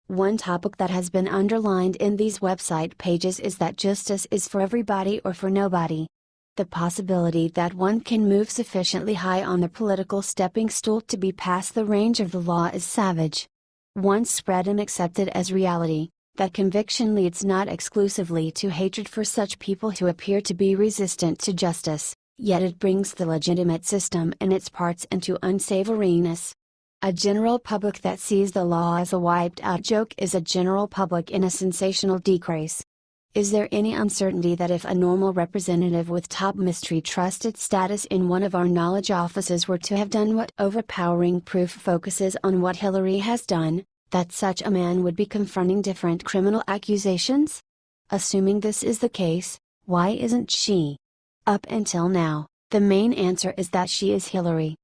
One topic that has been underlined in these website pages is that justice is for everybody or for nobody. The possibility that one can move sufficiently high on the political stepping stool to be past the range of the law is savage. Once spread and accepted as reality, that conviction leads not exclusively to hatred for such people who appear to be resistant to justice, yet it brings the legitimate system and its parts into unsavoriness. A general public that sees the law as a wiped-out joke is a general public in a sensational disgrace. Is there any uncertainty that if a normal representative with top mystery trusted status in one of our knowledge offices were to have done what overpowering proof focuses on what Hillary has done, that such a man would be confronting different criminal accusations? Assuming this is the case, why isn't she? Up until now, the main answer is that she is Hillary.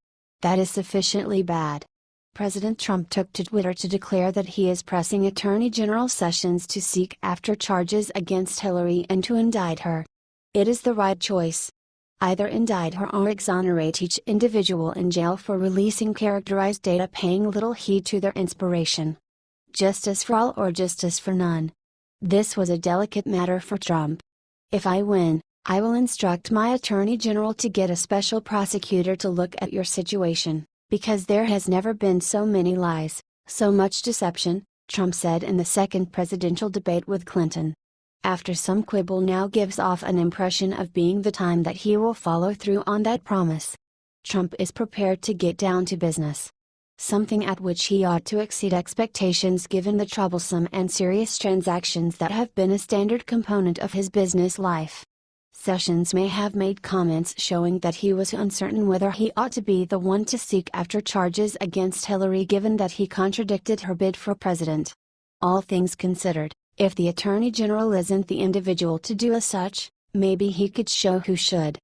That is sufficiently bad. President Trump took to Twitter to declare that he is pressing Attorney General Sessions to seek after charges against Hillary and to indict her. It is the right choice. Either indict her or exonerate each individual in jail for releasing characterized data paying little heed to their inspiration. Justice for all or justice for none. This was a delicate matter for Trump. If I win, I will instruct my Attorney General to get a special prosecutor to look at your situation. Because there has never been so many lies, so much deception, Trump said in the second presidential debate with Clinton. After some quibble now gives off an impression of being the time that he will follow through on that promise. Trump is prepared to get down to business. Something at which he ought to exceed expectations given the troublesome and serious transactions that have been a standard component of his business life. Sessions may have made comments showing that he was uncertain whether he ought to be the one to seek after charges against Hillary given that he contradicted her bid for president. All things considered, if the Attorney General isn't the individual to do as such, maybe he could show who should.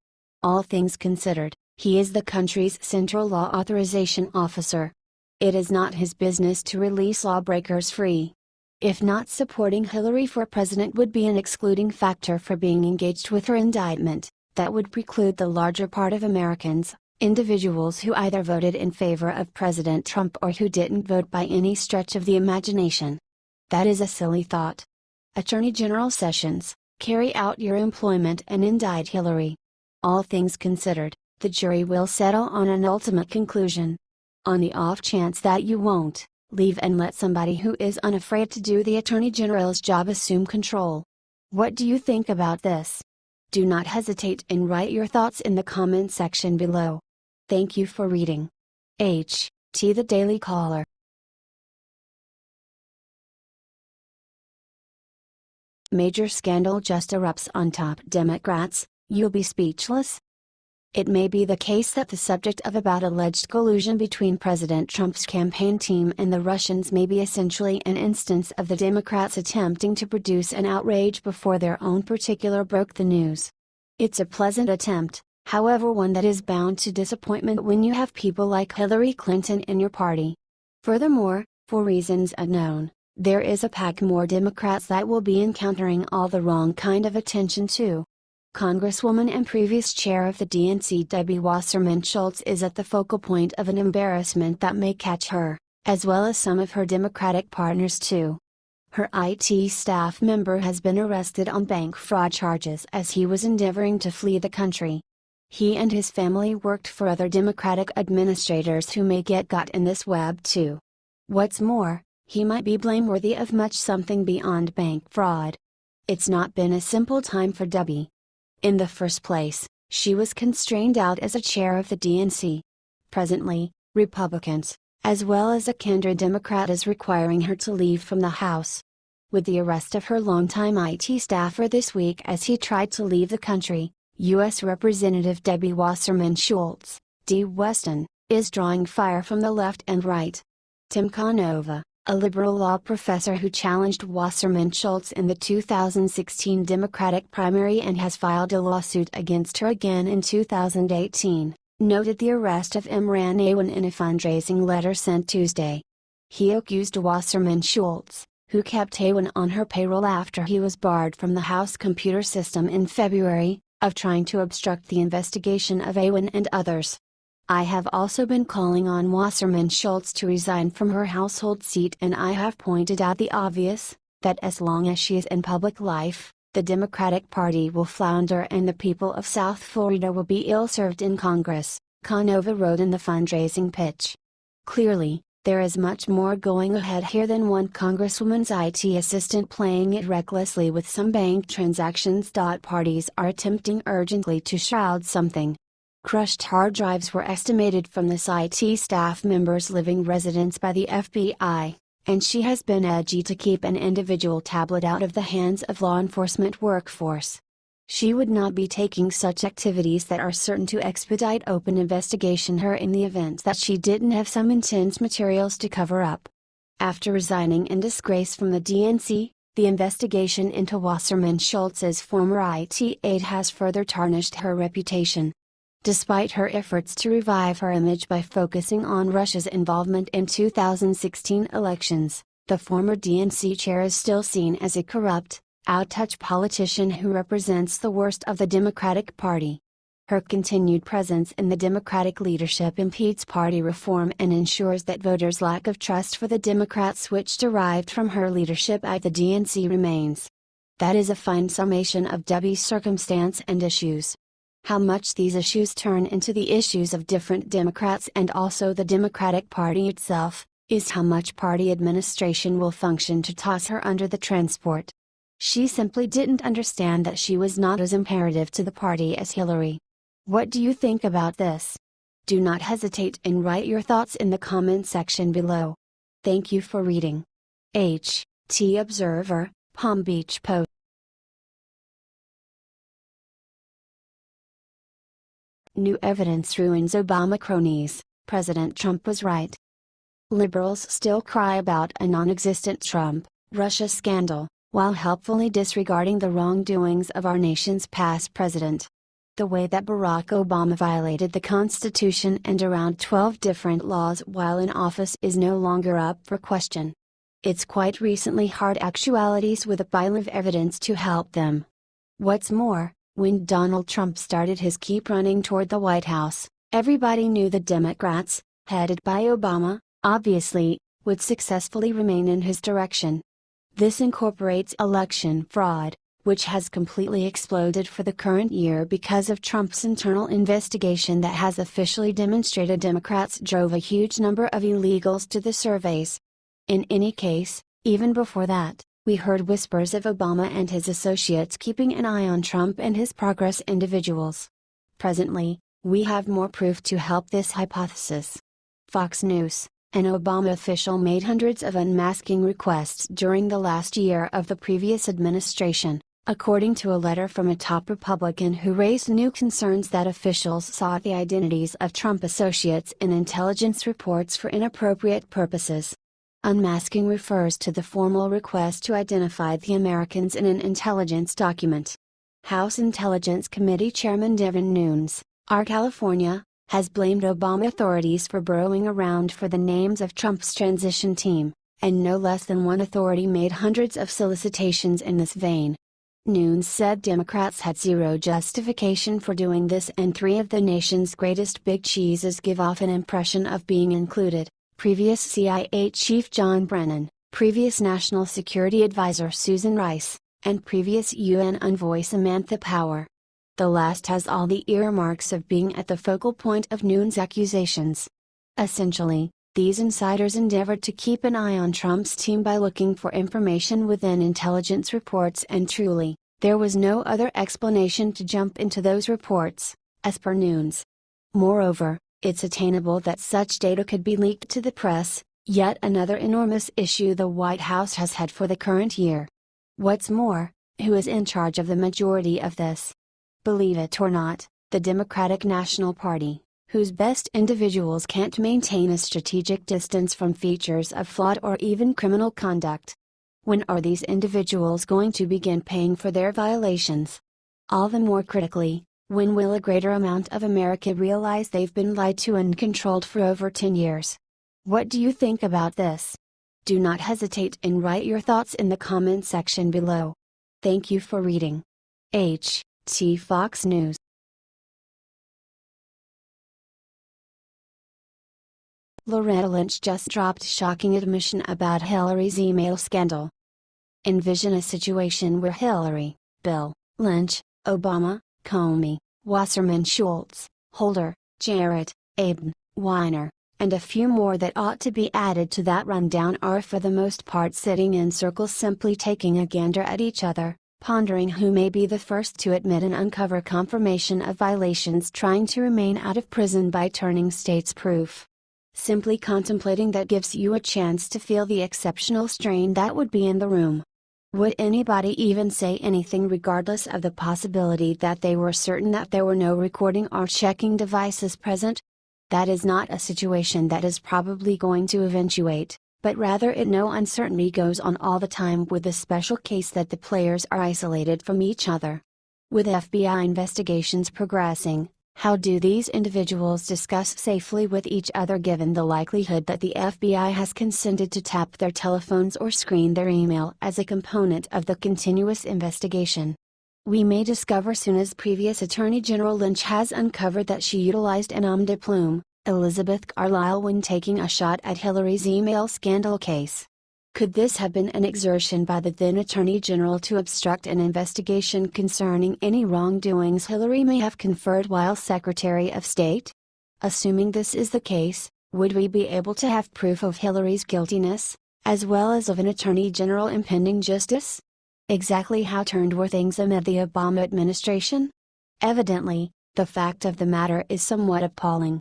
All things considered, he is the country's central law authorization officer. It is not his business to release lawbreakers free. If not supporting Hillary for president would be an excluding factor for being engaged with her indictment, that would preclude the larger part of Americans, individuals who either voted in favor of President Trump or who didn't vote by any stretch of the imagination. That is a silly thought. Attorney General Sessions, carry out your employment and indict Hillary. All things considered, the jury will settle on an ultimate conclusion. On the off chance that you won't, leave and let somebody who is unafraid to do the Attorney General's job assume control. What do you think about this? Do not hesitate and write your thoughts in the comment section below. Thank you for reading. H.T. The Daily Caller. Major scandal just erupts on top Democrats, you'll be speechless? It may be the case that the subject of about alleged collusion between President Trump's campaign team and the Russians may be essentially an instance of the Democrats attempting to produce an outrage before their own particular broke the news. It's a pleasant attempt, however one that is bound to disappointment when you have people like Hillary Clinton in your party. Furthermore, for reasons unknown, there is a pack more Democrats that will be encountering all the wrong kind of attention too. Congresswoman and previous chair of the DNC Debbie Wasserman Schultz is at the focal point of an embarrassment that may catch her, as well as some of her Democratic partners too. Her IT staff member has been arrested on bank fraud charges as he was endeavoring to flee the country. He and his family worked for other Democratic administrators who may get got in this web too. What's more, he might be blameworthy of much something beyond bank fraud. It's not been a simple time for Debbie. In the first place, she was constrained out as a chair of the DNC. Presently, Republicans, as well as a kindred Democrat, is requiring her to leave from the House. With the arrest of her longtime IT staffer this week as he tried to leave the country, U.S. Representative Debbie Wasserman Schultz, D. Weston, is drawing fire from the left and right. Tim Canova, a liberal law professor who challenged Wasserman Schultz in the 2016 Democratic primary and has filed a lawsuit against her again in 2018, noted the arrest of Imran Awan in a fundraising letter sent Tuesday. He accused Wasserman Schultz, who kept Awan on her payroll after he was barred from the House computer system in February, of trying to obstruct the investigation of Awan and others. I have also been calling on Wasserman Schultz to resign from her household seat, and I have pointed out the obvious, that as long as she is in public life, the Democratic Party will flounder and the people of South Florida will be ill-served in Congress, Canova wrote in the fundraising pitch. Clearly, there is much more going ahead here than one congresswoman's IT assistant playing it recklessly with some bank transactions. Parties are attempting urgently to shroud something. Crushed hard drives were estimated from this IT staff member's living residence by the FBI, and she has been edgy to keep an individual tablet out of the hands of law enforcement workforce. She would not be taking such activities that are certain to expedite open investigation her in the event that she didn't have some intense materials to cover up. After resigning in disgrace from the DNC, the investigation into Wasserman Schultz's former IT aide has further tarnished her reputation. Despite her efforts to revive her image by focusing on Russia's involvement in 2016 elections, the former DNC chair is still seen as a corrupt, out-touch politician who represents the worst of the Democratic Party. Her continued presence in the Democratic leadership impedes party reform and ensures that voters' lack of trust for the Democrats which derived from her leadership at the DNC remains. That is a fine summation of Debbie's circumstance and issues. How much these issues turn into the issues of different Democrats and also the Democratic Party itself, is how much party administration will function to toss her under the transport. She simply didn't understand that she was not as imperative to the party as Hillary. What do you think about this? Do not hesitate and write your thoughts in the comment section below. Thank you for reading. H.T. Observer, Palm Beach Post. New evidence ruins Obama cronies, President Trump was right. Liberals still cry about a non-existent Trump-Russia scandal, while helpfully disregarding the wrongdoings of our nation's past president. The way that Barack Obama violated the Constitution and around 12 different laws while in office is no longer up for question. It's quite recently hard actualities with a pile of evidence to help them. What's more, when Donald Trump started his keep running toward the White House, everybody knew the Democrats, headed by Obama, obviously, would successfully remain in his direction. This incorporates election fraud, which has completely exploded for the current year because of Trump's internal investigation that has officially demonstrated Democrats drove a huge number of illegals to the surveys. In any case, even before that, we heard whispers of Obama and his associates keeping an eye on Trump and his progress individuals. Presently, we have more proof to help this hypothesis. Fox News. An Obama official made hundreds of unmasking requests during the last year of the previous administration, according to a letter from a top Republican who raised new concerns that officials sought the identities of Trump associates in intelligence reports for inappropriate purposes. Unmasking refers to the formal request to identify the Americans in an intelligence document. House Intelligence Committee Chairman Devin Nunes, R. California, has blamed Obama authorities for burrowing around for the names of Trump's transition team, and no less than one authority made hundreds of solicitations in this vein. Nunes said Democrats had zero justification for doing this and three of the nation's greatest big cheeses give off an impression of being included: previous CIA Chief John Brennan, previous National Security Advisor Susan Rice, and previous UN Envoy Samantha Power. The last has all the earmarks of being at the focal point of Nunes' accusations. Essentially, these insiders endeavored to keep an eye on Trump's team by looking for information within intelligence reports, and truly, there was no other explanation to jump into those reports, as per Nunes. Moreover, it's attainable that such data could be leaked to the press, yet another enormous issue the White House has had for the current year. What's more, who is in charge of the majority of this? Believe it or not, the Democratic National Party, whose best individuals can't maintain a strategic distance from features of flawed or even criminal conduct. When are these individuals going to begin paying for their violations? All the more critically, when will a greater amount of America realize they've been lied to and controlled for over 10 years? What do you think about this? Do not hesitate and write your thoughts in the comment section below. Thank you for reading. H.T. Fox News. Loretta Lynch just dropped shocking admission about Hillary's email scandal. Envision a situation where Hillary, Bill, Lynch, Obama, Comey, Wasserman Schultz, Holder, Jarrett, Aden, Weiner, and a few more that ought to be added to that rundown are for the most part sitting in circles simply taking a gander at each other, pondering who may be the first to admit and uncover confirmation of violations, trying to remain out of prison by turning states proof. Simply contemplating that gives you a chance to feel the exceptional strain that would be in the room. Would anybody even say anything regardless of the possibility that they were certain that there were no recording or checking devices present? That is not a situation that is probably going to eventuate, but rather no uncertainty goes on all the time with the special case that the players are isolated from each other. With FBI investigations progressing, how do these individuals discuss safely with each other given the likelihood that the FBI has consented to tap their telephones or screen their email as a component of the continuous investigation? We may discover soon, as previous Attorney General Lynch has uncovered, that she utilized an homme de plume, Elizabeth Carlisle, when taking a shot at Hillary's email scandal case. Could this have been an exertion by the then Attorney General to obstruct an investigation concerning any wrongdoings Hillary may have conferred while Secretary of State? Assuming this is the case, would we be able to have proof of Hillary's guiltiness, as well as of an Attorney General impending justice? Exactly how turned were things amid the Obama administration? Evidently, the fact of the matter is somewhat appalling.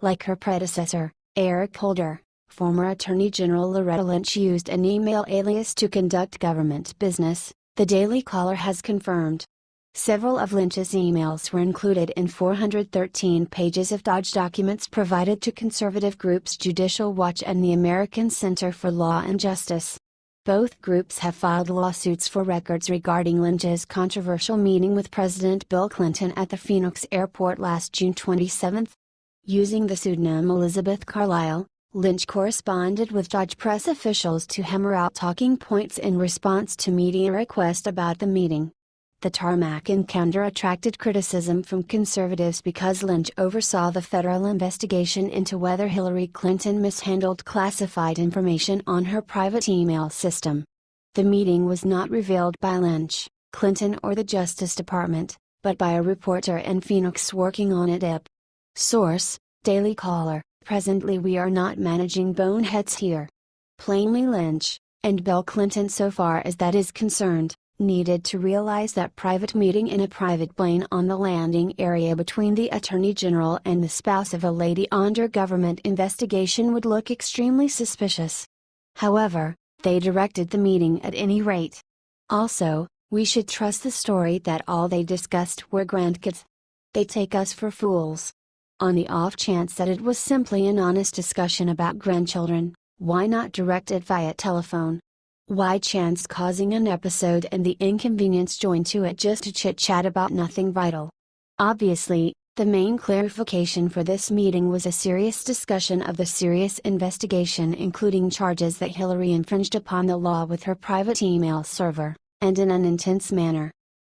Like her predecessor, Eric Holder, former Attorney General Loretta Lynch used an email alias to conduct government business, the Daily Caller has confirmed. Several of Lynch's emails were included in 413 pages of Dodge documents provided to conservative groups Judicial Watch and the American Center for Law and Justice. Both groups have filed lawsuits for records regarding Lynch's controversial meeting with President Bill Clinton at the Phoenix airport last June 27. Using the pseudonym Elizabeth Carlisle, Lynch corresponded with Dodge press officials to hammer out talking points in response to media requests about the meeting. The tarmac encounter attracted criticism from conservatives because Lynch oversaw the federal investigation into whether Hillary Clinton mishandled classified information on her private email system. The meeting was not revealed by Lynch, Clinton, or the Justice Department, but by a reporter in Phoenix working on it. Source: Daily Caller. Presently we are not managing boneheads here. Plainly Lynch, and Bill Clinton so far as that is concerned, needed to realize that private meeting in a private plane on the landing area between the Attorney General and the spouse of a lady under government investigation would look extremely suspicious. However, they directed the meeting at any rate. Also, we should trust the story that all they discussed were grandkids. They take us for fools. On the off chance that it was simply an honest discussion about grandchildren, why not direct it via telephone? Why chance causing an episode and the inconvenience joined to it just to chit-chat about nothing vital? Obviously, the main clarification for this meeting was a serious discussion of the serious investigation, including charges that Hillary infringed upon the law with her private email server, and in an intense manner.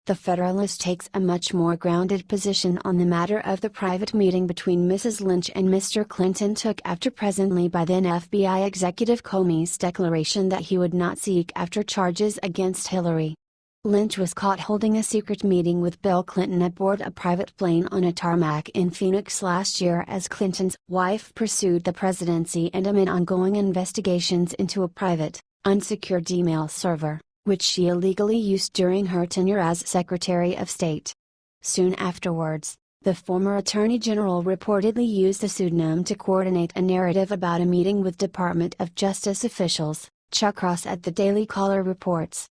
The Federalist takes a much more grounded position on the matter of the private meeting between Mrs. Lynch and Mr. Clinton took after presently by then FBI Executive Comey's declaration that he would not seek after charges against Hillary. Lynch was caught holding a secret meeting with Bill Clinton aboard a private plane on a tarmac in Phoenix last year as Clinton's wife pursued the presidency and amid ongoing investigations into a private, unsecured email server, which she illegally used during her tenure as Secretary of State. Soon afterwards, the former Attorney General reportedly used a pseudonym to coordinate a narrative about a meeting with Department of Justice officials, Chuck Ross at the Daily Caller reports.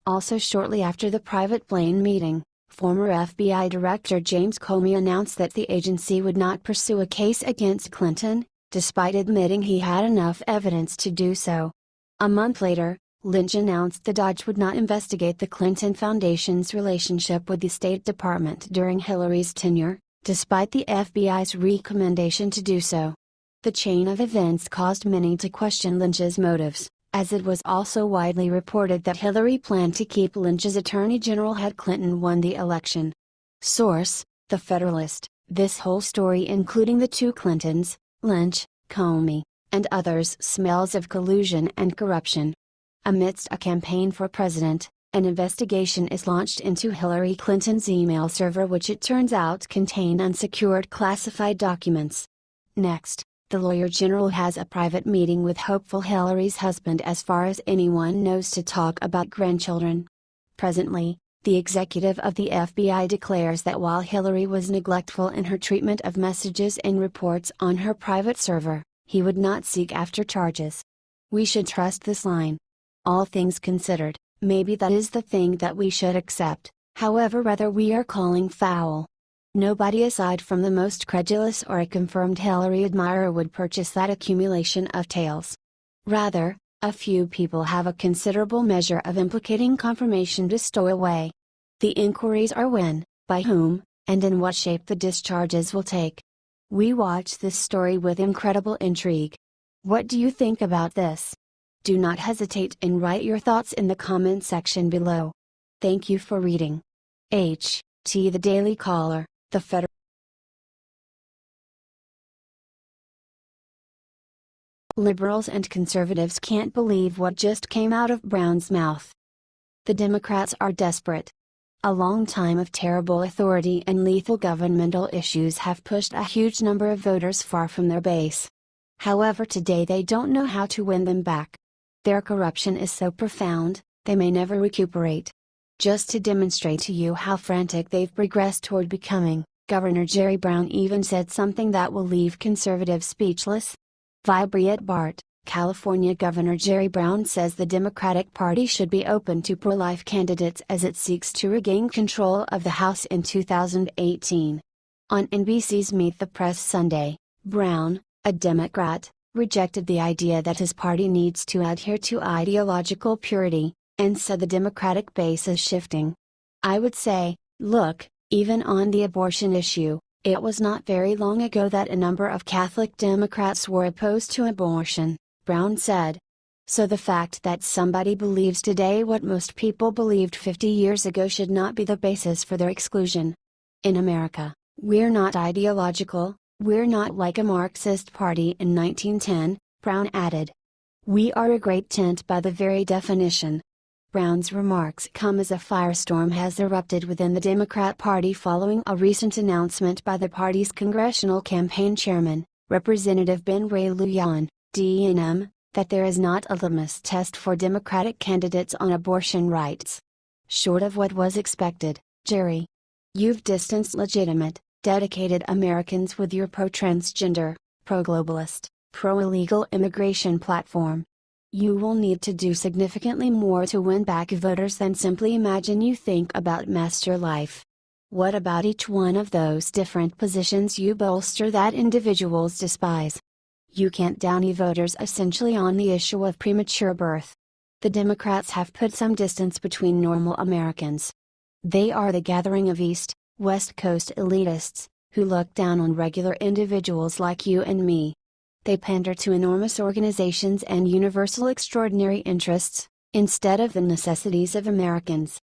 Also shortly after the private plane meeting, former FBI Director James Comey announced that the agency would not pursue a case against Clinton, despite admitting he had enough evidence to do so. A month later, Lynch announced the Dodge would not investigate the Clinton Foundation's relationship with the State Department during Hillary's tenure, despite the FBI's recommendation to do so. The chain of events caused many to question Lynch's motives, as it was also widely reported that Hillary planned to keep Lynch as Attorney General had Clinton won the election. Source: The Federalist. This whole story, including the two Clintons, Lynch, Comey, and others smells of collusion and corruption. Amidst a campaign for president, an investigation is launched into Hillary Clinton's email server, which it turns out contained unsecured classified documents. Next, the lawyer general has a private meeting with hopeful Hillary's husband, as far as anyone knows, to talk about grandchildren. Presently, the executive of the FBI declares that while Hillary was neglectful in her treatment of messages and reports on her private server, he would not seek after charges. We should trust this line. All things considered, maybe that is the thing that we should accept, however rather we are calling foul. Nobody aside from the most credulous or a confirmed Hillary admirer would purchase that accumulation of tales. Rather, a few people have a considerable measure of implicating confirmation to stow away. The inquiries are when, by whom, and in what shape the discharges will take. We watch this story with incredible intrigue. What do you think about this? Do not hesitate and write your thoughts in the comment section below. Thank you for reading. The Daily Caller, the Federal Liberals and conservatives can't believe what just came out of Brown's mouth. The Democrats are desperate. A long time of terrible authority and lethal governmental issues have pushed a huge number of voters far from their base. However, today they don't know how to win them back. Their corruption is so profound, they may never recuperate. Just to demonstrate to you how frantic they've progressed toward becoming, Governor Jerry Brown even said something that will leave conservatives speechless. Breitbart, California Governor Jerry Brown says the Democratic Party should be open to pro-life candidates as it seeks to regain control of the House in 2018. On NBC's Meet the Press Sunday, Brown, a Democrat, rejected the idea that his party needs to adhere to ideological purity, and said the Democratic base is shifting. I would say, look, even on the abortion issue, it was not very long ago that a number of Catholic Democrats were opposed to abortion, Brown said. So the fact that somebody believes today what most people believed 50 years ago should not be the basis for their exclusion. In America, we're not ideological, we're not like a Marxist party in 1910, Brown added. We are a great tent by the very definition. Brown's remarks come as a firestorm has erupted within the Democrat Party following a recent announcement by the party's congressional campaign chairman, Representative Ben Ray Lujan, D&M, that there is not a litmus test for Democratic candidates on abortion rights. Short of what was expected, Jerry. You've distanced legitimate, dedicated Americans with your pro-transgender, pro-globalist, pro-illegal immigration platform. You will need to do significantly more to win back voters than simply imagine you think about master life. What about each one of those different positions you bolster that individuals despise? You can't downy voters essentially on the issue of premature birth. The Democrats have put some distance between normal Americans. They are the gathering of East, West Coast elitists, who look down on regular individuals like you and me. They pander to enormous organizations and universal extraordinary interests, instead of the necessities of Americans.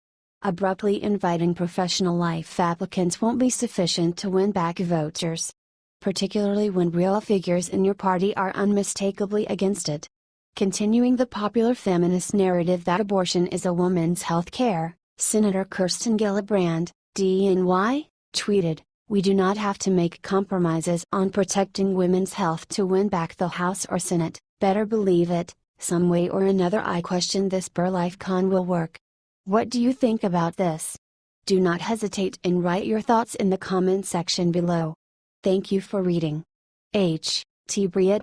Abruptly inviting professional life applicants won't be sufficient to win back voters. Particularly when real figures in your party are unmistakably against it. Continuing the popular feminist narrative that abortion is a woman's health care, Senator Kirsten Gillibrand, DNY, tweeted, "We do not have to make compromises on protecting women's health to win back the House or Senate, better believe it, some way or another I question this pro-life con will work." What do you think about this? Do not hesitate and write your thoughts in the comment section below. Thank you for reading. T. Briet